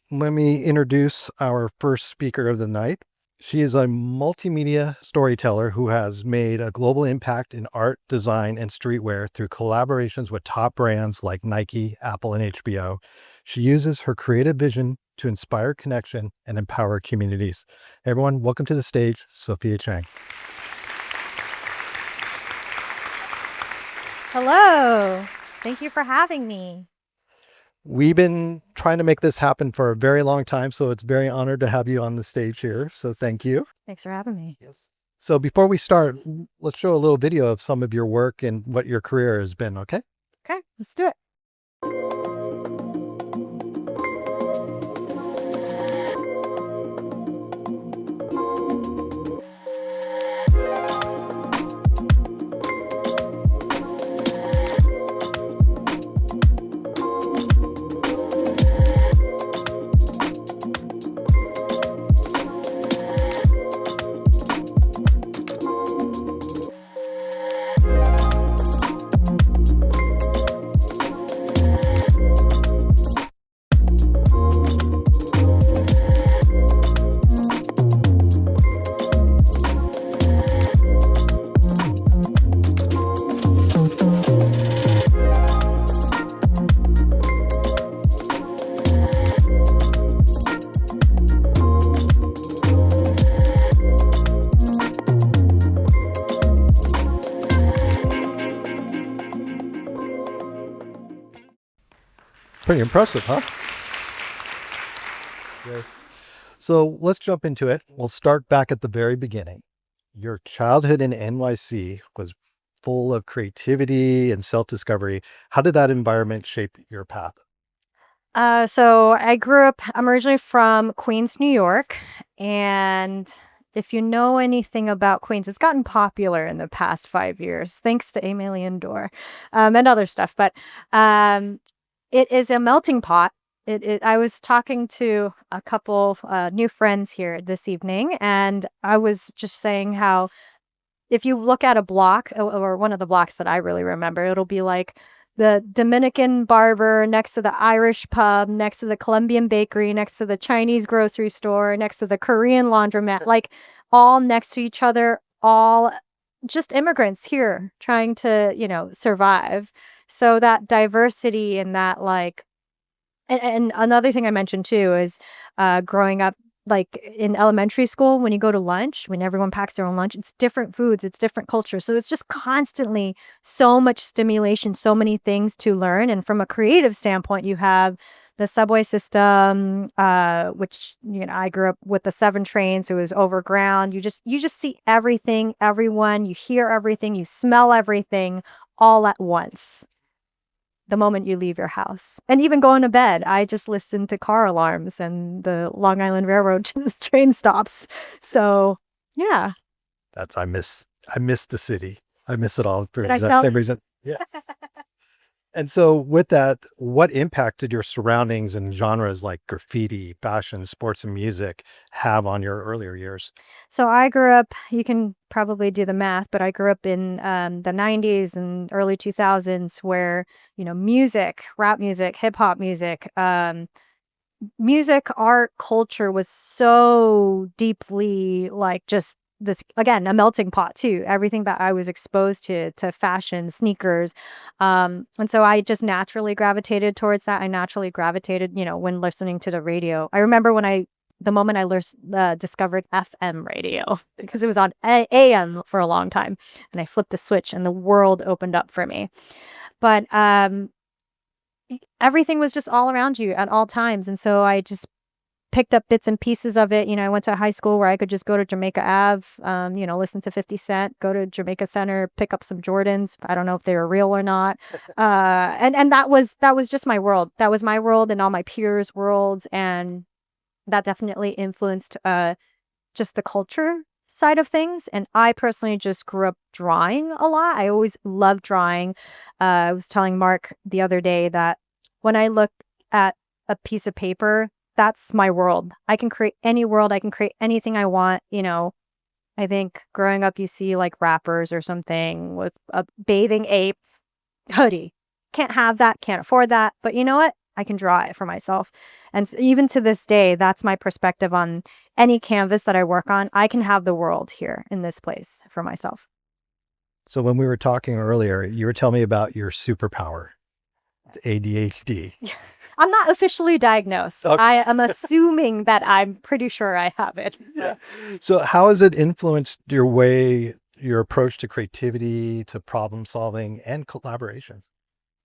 let me introduce our first speaker of the night. She is a multimedia storyteller who has made a global impact in art, design, and streetwear through collaborations with top brands like Nike, Apple, and HBO. She uses her creative vision to inspire connection and empower communities. Everyone, welcome to the stage, Sophia Chang. Hello. Thank you for having me. We've been trying to make this happen for a very long time, so it's very honored to have you on the stage here. So thank you. Thanks for having me. Yes. So before we start, let's show a little video of some of your work and what your career has been, okay? Okay, let's do it. Pretty impressive, huh? Great. So let's jump into it. We'll start back at the very beginning. Your childhood in NYC was full of creativity and self-discovery. How did that environment shape your path? So I'm originally from Queens, New York. And if you know anything about Queens, it's gotten popular in the past 5 years, thanks to Amelie Door and other stuff. But it is a melting pot. I was talking to a couple new friends here this evening, and I was just saying how if you look at a block or one of the blocks that I really remember, it'll be like the Dominican barber next to the Irish pub, next to the Colombian bakery, next to the Chinese grocery store, next to the Korean laundromat, like all next to each other, all just immigrants here trying to, survive. So that diversity and that and another thing I mentioned too is growing up like in elementary school, when you go to lunch, when everyone packs their own lunch, it's different foods, it's different culture. So it's just constantly so much stimulation, so many things to learn. And from a creative standpoint, you have the subway system, which I grew up with the 7 trains. It was overground. You just see everything, everyone. You hear everything. You smell everything all at once the moment you leave your house. And even going to bed, I just listened to car alarms and the Long Island Railroad train stops. So, yeah. I miss the city. I miss it all for Did I that sound same reason. Yes. And so with that, what impact did your surroundings and genres like graffiti, fashion, sports, and music have on your earlier years? So I grew up, you can probably do the math, but I grew up in the 90s and early 2000s where, music, rap music, hip hop music, music, art, culture was so deeply like just this again, a melting pot too. Everything that I was exposed to fashion, sneakers. And so I just naturally gravitated towards that. I naturally gravitated, when listening to the radio. I remember the moment I discovered FM radio because it was on AM for a long time, and I flipped the switch and the world opened up for me. But everything was just all around you at all times. And so I just picked up bits and pieces of it. I went to a high school where I could just go to Jamaica Ave, listen to 50 Cent, go to Jamaica Center, pick up some Jordans. I don't know if they were real or not. And that was just my world. That was my world and all my peers' worlds. And that definitely influenced just the culture side of things. And I personally just grew up drawing a lot. I always loved drawing. I was telling Mark the other day that when I look at a piece of paper, that's my world. I can create any world. I can create anything I want. I think growing up, you see like rappers or something with a bathing ape hoodie. Can't have that, can't afford that. But you know what? I can draw it for myself. And even to this day, that's my perspective on any canvas that I work on. I can have the world here in this place for myself. So when we were talking earlier, you were telling me about your superpower, ADHD. I'm not officially diagnosed. Okay. I am assuming that I'm pretty sure I have it. Yeah. So how has it influenced your approach to creativity, to problem solving, and collaborations?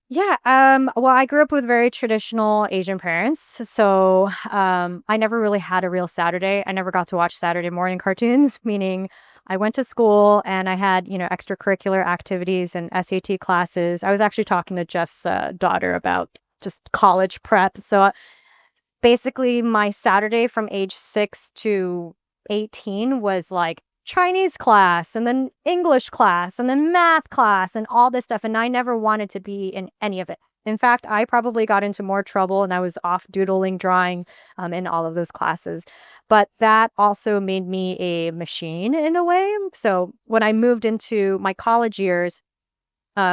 Yeah, well, I grew up with very traditional Asian parents, so I never really had a real Saturday. I never got to watch Saturday morning cartoons, meaning I went to school and I had, extracurricular activities and SAT classes. I was actually talking to Jeff's daughter about just college prep. So basically, my Saturday from age 6 to 18 was like Chinese class and then English class and then math class and all this stuff. And I never wanted to be in any of it. In fact, I probably got into more trouble and I was off doodling, drawing in all of those classes. But that also made me a machine in a way. So when I moved into my college years,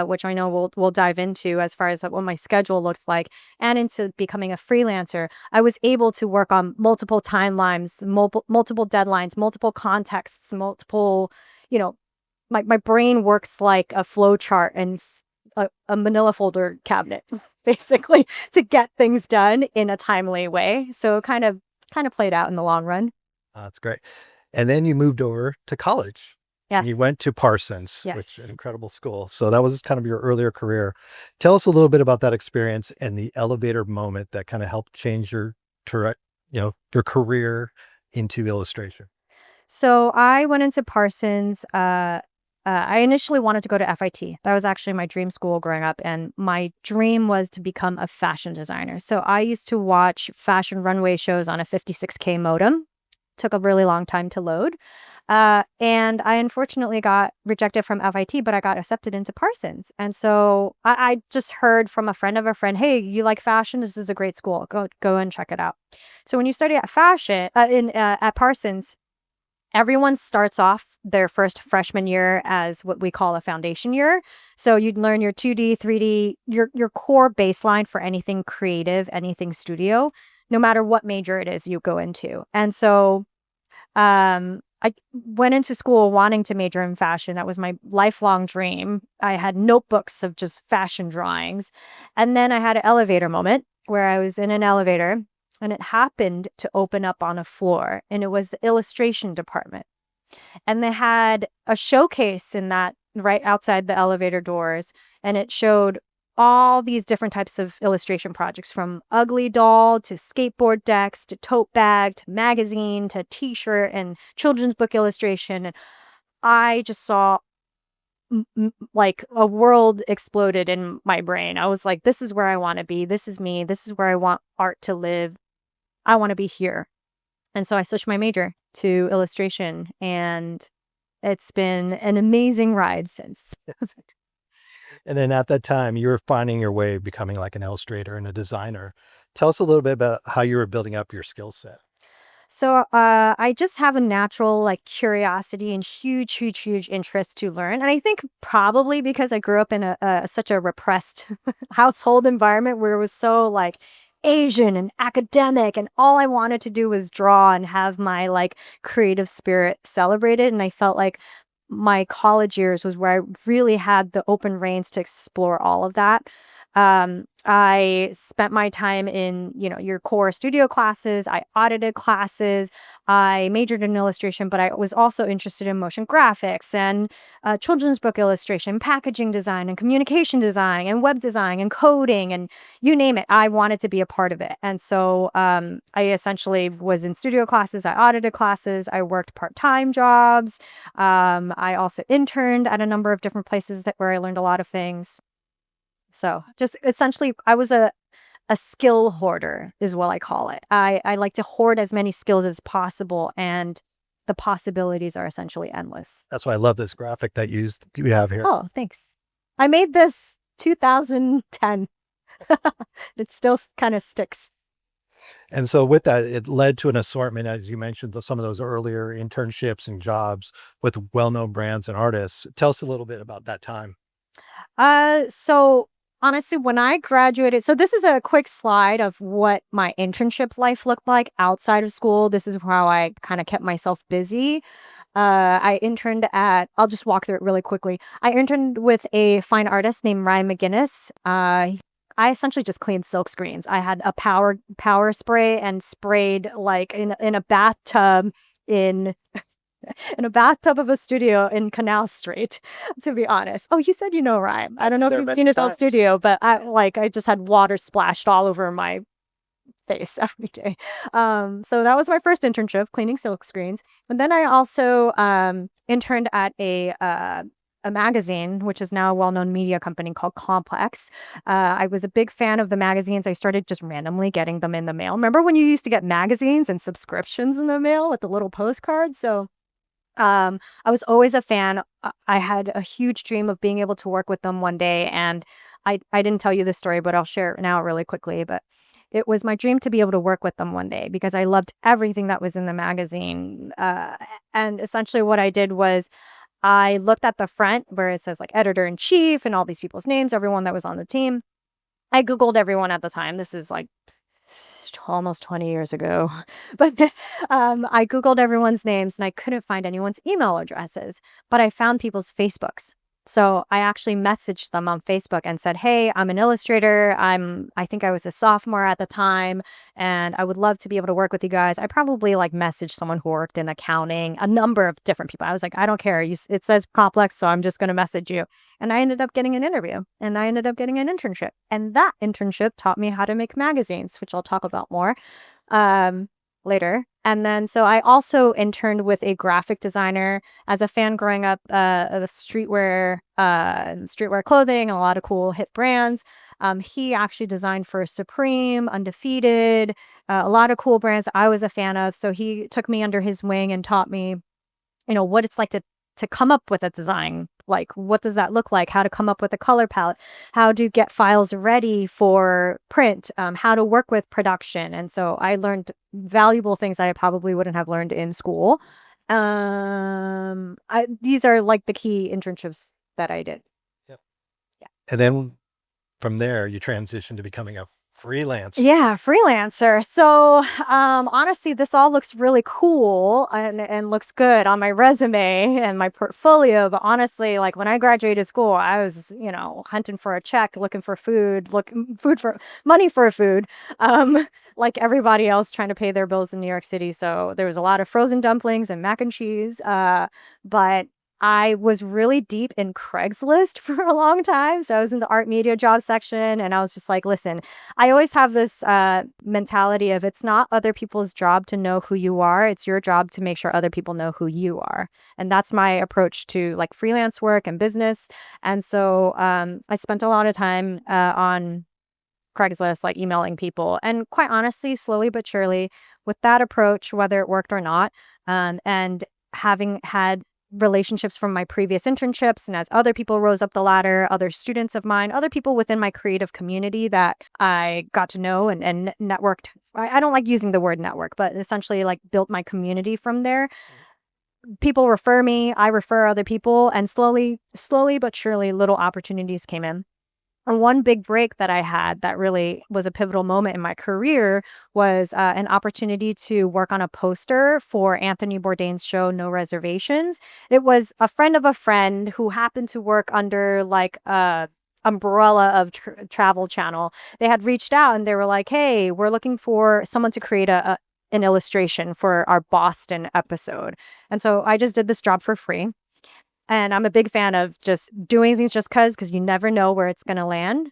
which I know we'll dive into as far as what my schedule looked like, and into becoming a freelancer, I was able to work on multiple timelines, multiple deadlines, multiple contexts, multiple, you know, my brain works like a flow chart and a manila folder cabinet, basically, to get things done in a timely way. So it kind of played out in the long run. That's great. And then you moved over to college. Yeah. You went to Parsons, which Yes. an incredible school. So that was kind of your earlier career. Tell us a little bit about that experience and the elevator moment that kind of helped change your career into illustration. So I went into Parsons. I initially wanted to go to FIT. That was actually my dream school growing up. And my dream was to become a fashion designer. So I used to watch fashion runway shows on a 56K modem. Took a really long time to load. And I unfortunately got rejected from FIT, but I got accepted into Parsons. And so I just heard from a friend of a friend, hey, you like fashion? This is a great school. Go and check it out. So when you study at at Parsons, everyone starts off their first freshman year as what we call a foundation year. So you'd learn your 2D, 3D, your core baseline for anything creative, anything studio, no matter what major it is you go into. And so I went into school wanting to major in fashion. That was my lifelong dream. I had notebooks of just fashion drawings. And then I had an elevator moment where I was in an elevator and it happened to open up on a floor, and it was the illustration department. And they had a showcase in that right outside the elevator doors, and it showed all these different types of illustration projects, from ugly doll to skateboard decks to tote bag to magazine to t-shirt and children's book illustration. And I just saw like a world exploded in my brain. I was like, this is where I want to be. This is me. This is where I want art to live. I want to be here. And so I switched my major to illustration, and it's been an amazing ride since. And then at that time, you were finding your way becoming like an illustrator and a designer. Tell us a little bit about how you were building up your skill set. So I just have a natural like curiosity and huge, huge, huge interest to learn. And I think probably because I grew up in such a repressed household environment where it was so like Asian and academic, and all I wanted to do was draw and have my like creative spirit celebrated. And I felt like my college years was where I really had the open reins to explore all of that. I spent my time in, your core studio classes. I audited classes. I majored in illustration, but I was also interested in motion graphics and children's book illustration, packaging design and communication design and web design and coding and you name it. I wanted to be a part of it. And so I essentially was in studio classes. I audited classes. I worked part-time jobs. I also interned at a number of different places where I learned a lot of things. So just essentially, I was a skill hoarder is what I call it. I like to hoard as many skills as possible, and the possibilities are essentially endless. That's why I love this graphic that you have here. Oh, thanks. I made this 2010. It still kind of sticks. And so with that, it led to an assortment, as you mentioned, some of those earlier internships and jobs with well-known brands and artists. Tell us a little bit about that time. So Honestly, when I graduated, so this is a quick slide of what my internship life looked like outside of school. This is how I kind of kept myself busy. I interned at, I'll just walk through it really quickly. I interned with a fine artist named Ryan McGinnis. I essentially just cleaned silk screens. I had a power spray and sprayed like in a bathtub in in a bathtub of a studio in Canal Street, to be honest. Oh, you said you know Ryan. I don't know if There you've many seen his old times. studio, but I just had water splashed all over my face every day. So that was my first internship, cleaning silk screens. And then I also interned at a magazine, which is now a well-known media company called Complex. I was a big fan of the magazines. I started just randomly getting them in the mail. Remember when you used to get magazines and subscriptions in the mail with the little postcards? So I was always a fan. I had a huge dream of being able to work with them one day, and I didn't tell you this story, but I'll share it now really quickly. But it was my dream to be able to work with them one day because I loved everything that was in the magazine. And essentially, what I did was I looked at the front where it says like editor in chief and all these people's names, everyone that was on the team. I Googled everyone at the time. This is like almost 20 years ago. But I Googled everyone's names and I couldn't find anyone's email addresses, but I found people's Facebooks. So I actually messaged them on Facebook and said, "Hey, I'm an illustrator. I think I was a sophomore at the time and I would love to be able to work with you guys." I probably like messaged someone who worked in accounting, a number of different people. I was like, "I don't care. It says Complex, so I'm just going to message you." And I ended up getting an interview and I ended up getting an internship. And that internship taught me how to make magazines, which I'll talk about more later. And then, so I also interned with a graphic designer as a fan growing up of streetwear clothing and a lot of cool hip brands. He actually designed for Supreme, Undefeated, a lot of cool brands I was a fan of. So he took me under his wing and taught me, what it's like to come up with a design. Like, what does that look like? How to come up with a color palette, how to get files ready for print, how to work with production. And so I learned valuable things that I probably wouldn't have learned in school. These are like the key internships that I did. Yep. Yeah. And then from there, you transition to becoming a freelancer. Yeah, freelancer. So, honestly, this all looks really cool and looks good on my resume and my portfolio. But honestly, like when I graduated school, I was, hunting for a check, looking for food, food for money for food, like everybody else trying to pay their bills in New York City. So there was a lot of frozen dumplings and mac and cheese. But I was really deep in Craigslist for a long time. So I was in the art media job section and I was just like, listen, I always have this mentality of it's not other people's job to know who you are. It's your job to make sure other people know who you are. And that's my approach to like freelance work and business. And so I spent a lot of time on Craigslist, like emailing people. And quite honestly, slowly but surely, with that approach, whether it worked or not, and having had relationships from my previous internships, and as other people rose up the ladder, other students of mine, other people within my creative community that I got to know and networked. I don't like using the word network, but essentially like built my community from there. People refer me, I refer other people, and slowly but surely little opportunities came in. And one big break that I had that really was a pivotal moment in my career was an opportunity to work on a poster for Anthony Bourdain's show, No Reservations. It was a friend of a friend who happened to work under like a umbrella of Travel Channel. They had reached out and they were like, "Hey, we're looking for someone to create an illustration for our Boston episode." And so I just did this job for free. And I'm a big fan of just doing things just because you never know where it's going to land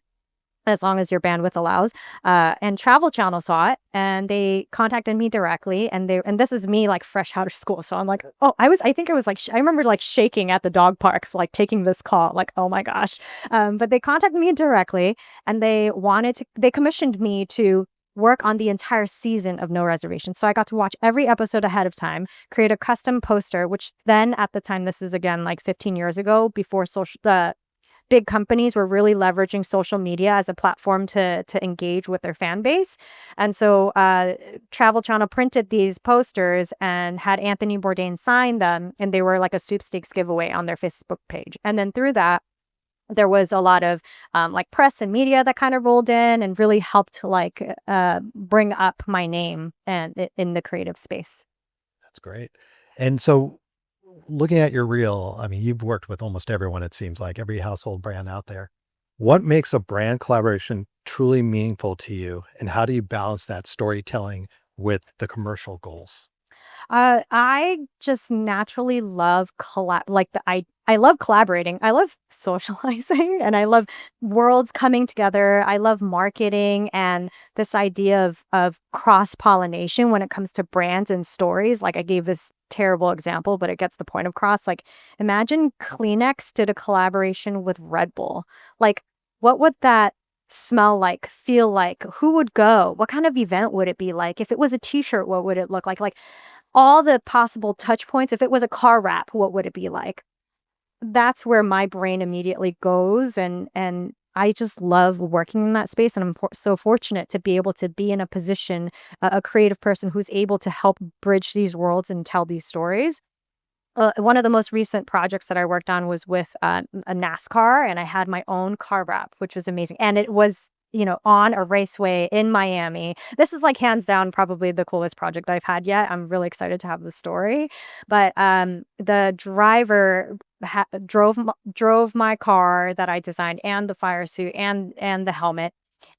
as long as your bandwidth allows. And Travel Channel saw it and they contacted me directly. And this is me like fresh out of school. So I'm like, oh, I think it was like, I remember like shaking at the dog park, like taking this call, like, oh my gosh. But they contacted me directly and they commissioned me to work on the entire season of No Reservations. So I got to watch every episode ahead of time, create a custom poster, which then at the time, this is again like 15 years ago, before the big companies were really leveraging social media as a platform to engage with their fan base. And so Travel Channel printed these posters and had Anthony Bourdain sign them, and they were like a sweepstakes giveaway on their Facebook page. And then through that, there was a lot of like press and media that kind of rolled in and really helped to bring up my name and in the creative space. That's great. And so looking at your reel, I mean, you've worked with almost everyone, it seems like every household brand out there. What makes a brand collaboration truly meaningful to you? And how do you balance that storytelling with the commercial goals? I just naturally love I love collaborating. I love socializing and I love worlds coming together. I love marketing and this idea of cross-pollination when it comes to brands and stories. Like I gave this terrible example, but it gets the point across. Like imagine Kleenex did a collaboration with Red Bull. Like what would that smell like, feel like? Who would go? What kind of event would it be like? If it was a t-shirt, what would it look like? Like all the possible touch points. If it was a car wrap, what would it be like? That's where my brain immediately goes, and I just love working in that space, and I'm so fortunate to be able to be in a position, a creative person who's able to help bridge these worlds and tell these stories. One of the most recent projects that I worked on was with a NASCAR, and I had my own car wrap, which was amazing. And it was, on a raceway in Miami. This is like hands down probably the coolest project I've had yet. I'm really excited to have the story. But the driver drove my car that I designed and the fire suit and the helmet.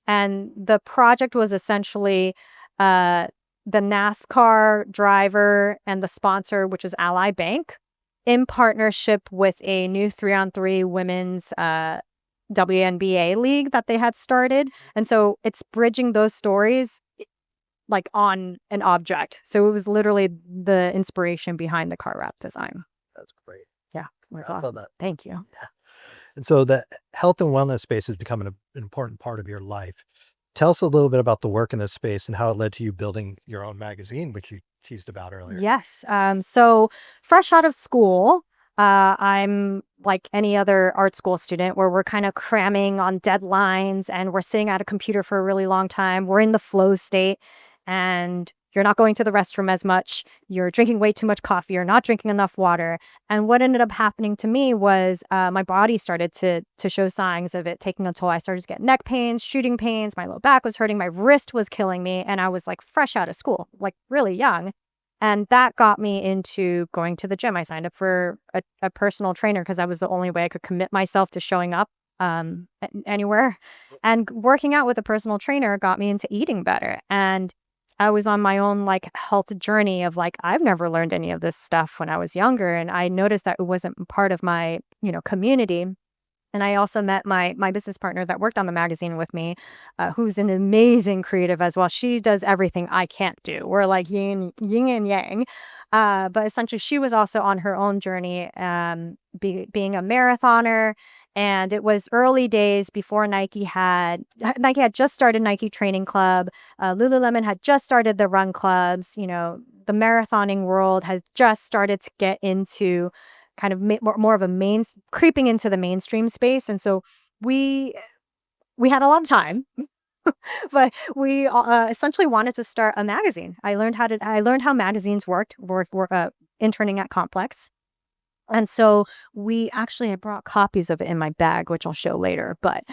And the project was essentially uh, the NASCAR driver and the sponsor, which is Ally Bank, in partnership with a new 3-on-3 women's WNBA league that they had started. And so it's bridging those stories like on an object. So it was literally the inspiration behind the car wrap design. That's great. Yeah, it was Congrats on awesome. that. Thank you. And so the health and wellness space is becoming an important part of your life. Tell us a little bit about the work in this space and how it led to you building your own magazine, which you teased about earlier. Yes. So fresh out of school, I'm like any other art school student where we're kind of cramming on deadlines and we're sitting at a computer for a really long time. We're in the flow state and you're not going to the restroom as much. You're drinking way too much coffee. You're not drinking enough water. And what ended up happening to me was my body started to show signs of it taking a toll. I started to get neck pains, shooting pains. My low back was hurting. My wrist was killing me. And I was like fresh out of school, like really young. And that got me into going to the gym. I signed up for a personal trainer because that was the only way I could commit myself to showing up anywhere. And working out with a personal trainer got me into eating better. And I was on my own like health journey of like, I've never learned any of this stuff when I was younger. And I noticed that it wasn't part of my, community. And I also met my business partner that worked on the magazine with me, who's an amazing creative as well. She does everything I can't do. We're like yin and yang. But essentially, she was also on her own journey, being a marathoner. And it was early days before Nike had just started Nike Training Club. Lululemon had just started the run clubs. The marathoning world has just started to get into kind of more of a creeping into the mainstream space. And so we had a lot of time, but we essentially wanted to start a magazine. I learned how magazines worked, interning at Complex. And so I brought copies of it in my bag, which I'll show later, but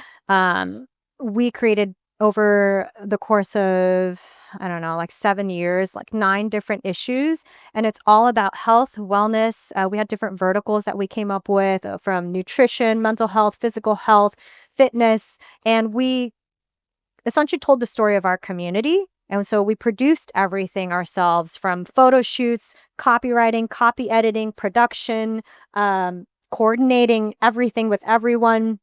we created over the course of, I don't know, like 7 years, like 9 different issues. And it's all about health, wellness. We had different verticals that we came up with from nutrition, mental health, physical health, fitness. And we essentially told the story of our community. And so we produced everything ourselves from photo shoots, copywriting, copy editing, production, coordinating everything with everyone,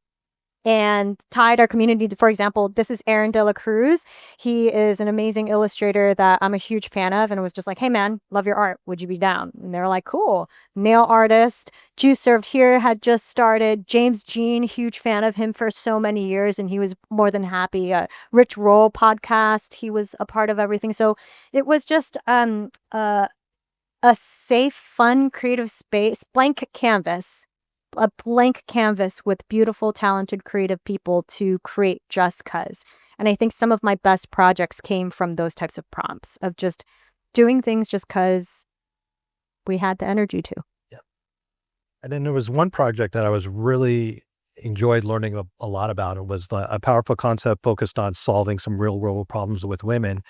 and tied our community to, for example, this is Aaron De La Cruz. He is an amazing illustrator that I'm a huge fan of. And it was just like, hey, man, love your art. Would you be down? And they were like, cool. Nail artist. Juice Serve Here had just started. James Jean, huge fan of him for so many years. And he was more than happy. Rich Roll podcast. He was a part of everything. So it was just a safe, fun, creative space, a blank canvas with beautiful, talented, creative people to create just 'cause. And I think some of my best projects came from those types of prompts of just doing things just 'cause we had the energy to. Yeah. And then there was one project that I was really enjoyed learning a lot about it was a powerful concept focused on solving some real world problems with women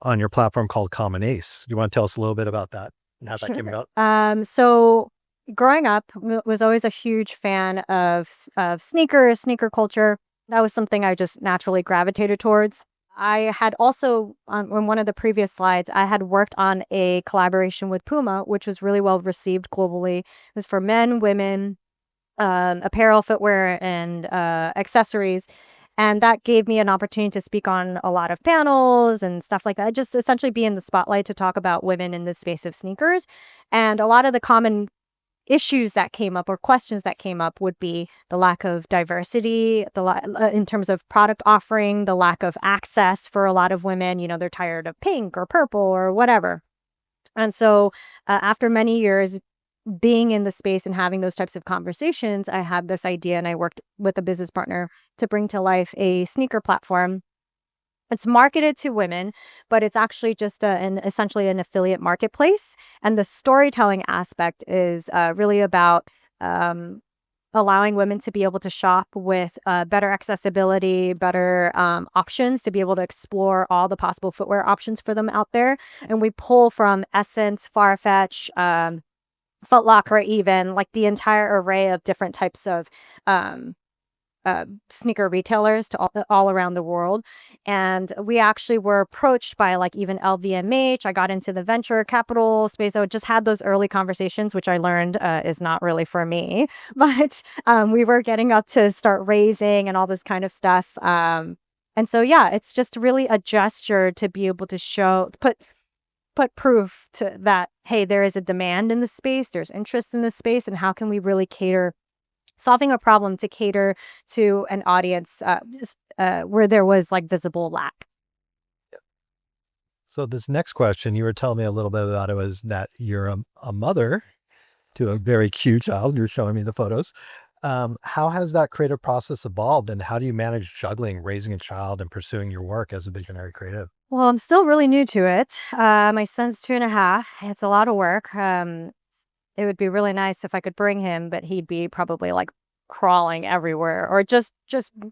on your platform called Common Ace. You want to tell us a little bit about that and how that came Sure. about? So growing up, was always a huge fan of sneakers, sneaker culture. That was something I just naturally gravitated towards. I had also, on one of the previous slides, I had worked on a collaboration with Puma, which was really well received globally. It was for men, women, apparel, footwear, and accessories. And that gave me an opportunity to speak on a lot of panels and stuff like that. Just essentially be in the spotlight to talk about women in the space of sneakers. And a lot of the common issues that came up or questions that came up would be the lack of diversity, in terms of product offering, the lack of access for a lot of women. They're tired of pink or purple or whatever. And so, after many years being in the space and having those types of conversations, I had this idea and I worked with a business partner to bring to life a sneaker platform. It's marketed to women, but it's actually just essentially an affiliate marketplace. And the storytelling aspect is really about allowing women to be able to shop with better accessibility, better options to be able to explore all the possible footwear options for them out there. And we pull from Essence, Farfetch, Footlocker, even like the entire array of different types of um, sneaker retailers to all around the world. And we actually were approached by like even LVMH. I got into the venture capital space. I just had those early conversations, which I learned is not really for me. But we were getting up to start raising and all this kind of stuff. And so, yeah, it's just really a gesture to be able to put proof to that, hey, there is a demand in the space, there's interest in this space, and how can we really cater solving a problem to cater to an audience where there was like visible lack. So this next question, you were telling me a little bit about it, was that you're a mother to a very cute child. You're showing me the photos. How has that creative process evolved, and how do you manage juggling raising a child and pursuing your work as a visionary creative? Well, I'm still really new to it. My son's 2.5. It's a lot of work. It would be really nice if I could bring him, but he'd be probably like crawling everywhere or just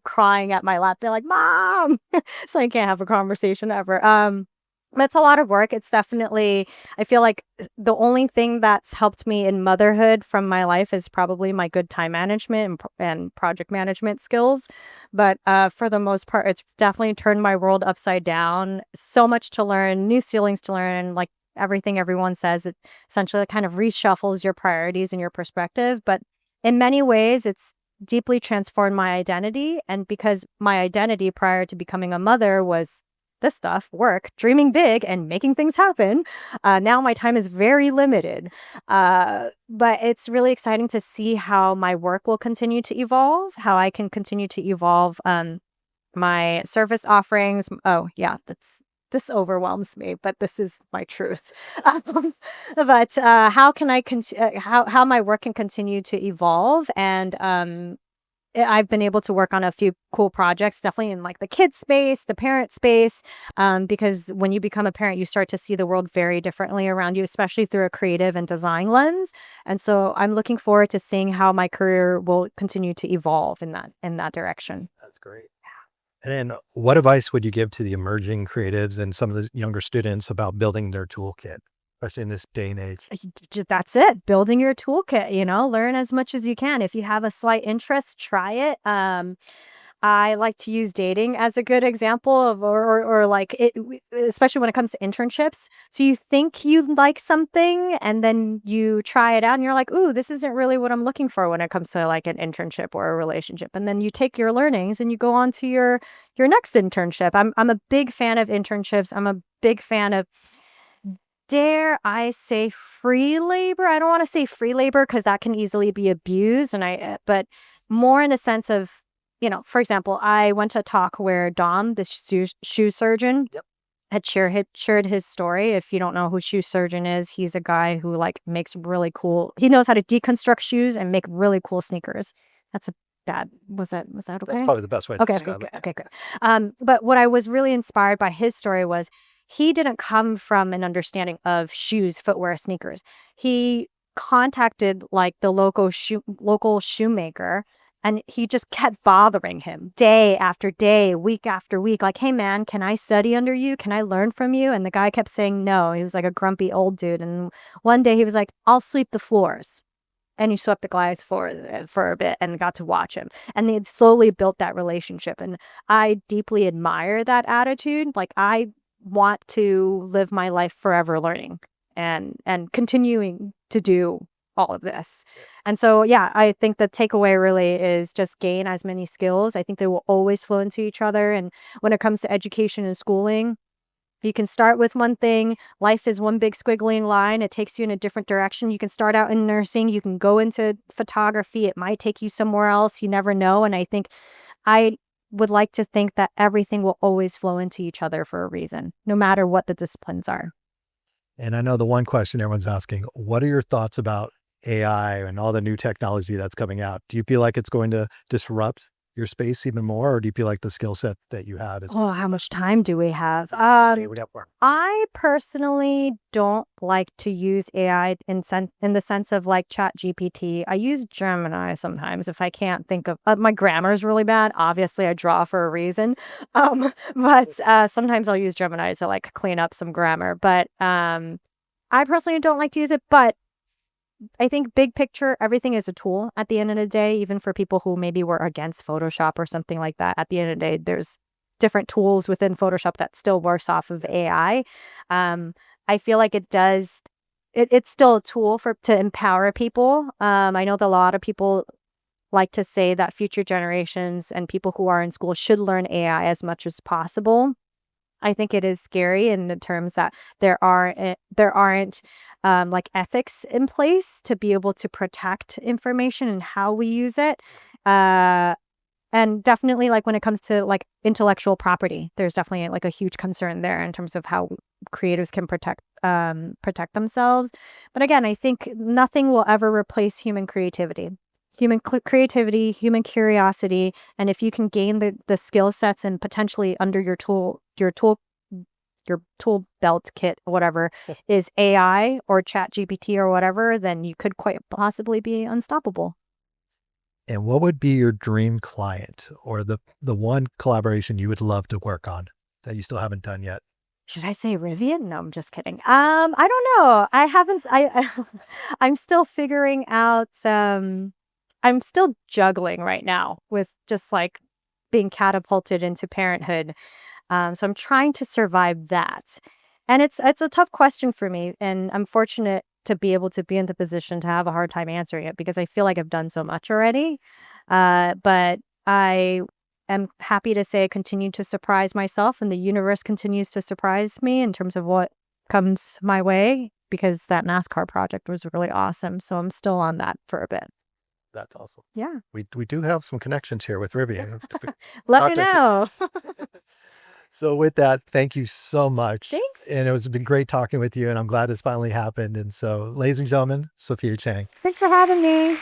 crying at my lap, be like, "Mom!" So I can't have a conversation ever. It's a lot of work. It's definitely, I feel like the only thing that's helped me in motherhood from my life is probably my good time management and project management skills. But for the most part, it's definitely turned my world upside down. So much to learn, new ceilings to learn, like everything everyone says, it essentially kind of reshuffles your priorities and your perspective. But in many ways, it's deeply transformed my identity. And because my identity prior to becoming a mother was this stuff, work, dreaming big, and making things happen. Now my time is very limited. But it's really exciting to see how my work will continue to evolve, how I can continue to evolve my service offerings. Oh, yeah, this overwhelms me, but this is my truth. But how can how my work can continue to evolve and I've been able to work on a few cool projects, definitely in like the kid space, the parent space, because when you become a parent, you start to see the world very differently around you, especially through a creative and design lens. And so I'm looking forward to seeing how my career will continue to evolve in that direction. That's great. And then what advice would you give to the emerging creatives and some of the younger students about building their toolkit, especially in this day and age? That's it. Building your toolkit, learn as much as you can. If you have a slight interest, try it. I like to use dating as a good example of, or like especially when it comes to internships. So you think you like something and then you try it out and you're like, ooh, this isn't really what I'm looking for when it comes to like an internship or a relationship. And then you take your learnings and you go on to your next internship. I'm a big fan of internships. I'm a big fan of, dare I say, free labor. I don't want to say free labor because that can easily be abused. But more in the sense of, for example, I went to a talk where Dom, this shoe surgeon, Yep. had shared his story. If you don't know who shoe surgeon is, he's a guy who like makes really cool. He knows how to deconstruct shoes and make really cool sneakers. That's a bad. Was that That's okay? probably the best way to Okay, okay, describe good, it. okay, good. But what I was really inspired by his story was he didn't come from an understanding of shoes, footwear, sneakers. He contacted like the local shoemaker And he just kept bothering him day after day, week after week. Like, hey, man, can I study under you? Can I learn from you? And the guy kept saying no. He was like a grumpy old dude. And one day he was like, I'll sweep the floors. And he swept the glass for a bit and got to watch him. And they had slowly built that relationship. And I deeply admire that attitude. Like, I want to live my life forever learning and continuing to do all of this. And so, yeah, I think the takeaway really is just gain as many skills. I think they will always flow into each other. And when it comes to education and schooling, you can start with one thing. Life is one big squiggling line. It takes you in a different direction. You can start out in nursing. You can go into photography. It might take you somewhere else. You never know. And I think I would like to think that everything will always flow into each other for a reason, no matter what the disciplines are. And I know the one question everyone's asking, what are your thoughts about AI and all the new technology that's coming out? Do you feel like it's going to disrupt your space even more, or do you feel like the skill set that you have is? Oh, how much time do we have? I personally don't like to use AI in the sense of like Chat GPT. I use Gemini sometimes if I can't think of my grammar is really bad. Obviously, I draw for a reason. But sometimes I'll use Gemini to like clean up some grammar. But I personally don't like to use it. But I think big picture, everything is a tool at the end of the day, even for people who maybe were against Photoshop or something like that. At the end of the day, there's different tools within Photoshop that still works off of AI. I feel like it's still a tool to empower people. I know that a lot of people like to say that future generations and people who are in school should learn AI as much as possible. I think it is scary in the terms that there aren't like ethics in place to be able to protect information and how we use it. And definitely like when it comes to like intellectual property, there's definitely like a huge concern there in terms of how creatives can protect themselves. But again, I think nothing will ever replace human creativity. Creativity, human curiosity, and if you can gain the skill sets and potentially under your tool belt kit, whatever, is AI or Chat GPT or whatever, then you could quite possibly be unstoppable. And what would be your dream client, or the one collaboration you would love to work on that you still haven't done yet? Should I say Rivian? No, I'm just kidding. I don't know. I haven't. I'm still figuring out. I'm still juggling right now with just like being catapulted into parenthood. So I'm trying to survive that. And it's a tough question for me. And I'm fortunate to be able to be in the position to have a hard time answering it because I feel like I've done so much already. But I am happy to say I continue to surprise myself and the universe continues to surprise me in terms of what comes my way because that NASCAR project was really awesome. So I'm still on that for a bit. That's awesome. Yeah. We do have some connections here with Rivian. Let me know. So with that, thank you so much. Thanks. And it's been great talking with you, and I'm glad this finally happened. And so, ladies and gentlemen, Sophia Chang. Thanks for having me.